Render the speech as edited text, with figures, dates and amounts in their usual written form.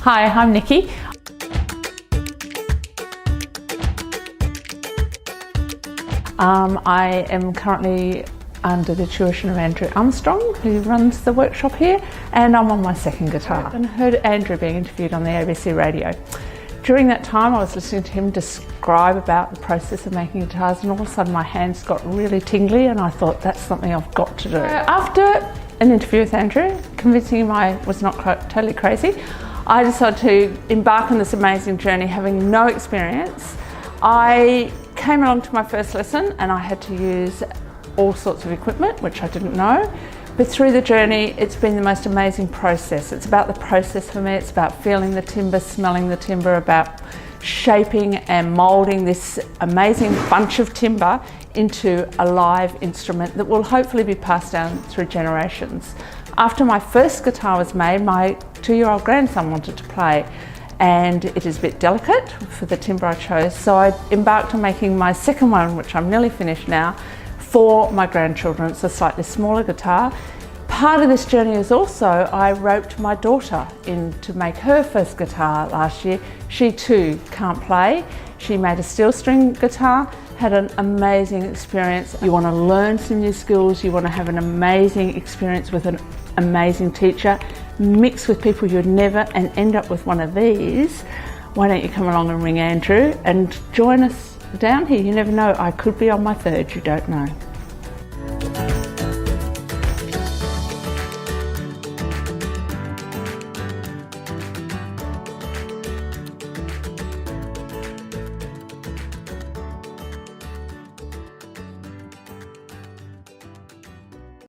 Hi, I'm Nicki. I am currently under the tuition of Andrew Armstrong, who runs the workshop here, and I'm on my second guitar. I heard Andrew being interviewed on the ABC radio. During that time I was listening to him describe about the process of making guitars, and all of a sudden my hands got really tingly and I thought, that's something I've got to do. After an interview with Andrew, convincing him I was not totally crazy, I decided to embark on this amazing journey having no experience. I came along to my first lesson and I had to use all sorts of equipment, which I didn't know. But through the journey, it's been the most amazing process. It's about the process for me. It's about feeling the timber, smelling the timber, about shaping and moulding this amazing bunch of timber into a live instrument that will hopefully be passed down through generations. After my first guitar was made, my 2-year-old grandson wanted to play, and it is a bit delicate for the timber I chose, so I embarked on making my second one, which I'm nearly finished now, for my grandchildren. It's a slightly smaller guitar. Part of this journey is also I roped my daughter in to make her first guitar last year. She too can't play. She made a steel string guitar, had an amazing experience. You want to learn some new skills, you want to have an amazing experience with an amazing teacher, mix with people you'd never, and end up with one of these. Why don't you come along and ring Andrew and join us down here? You never know, I could be on my third, you don't know.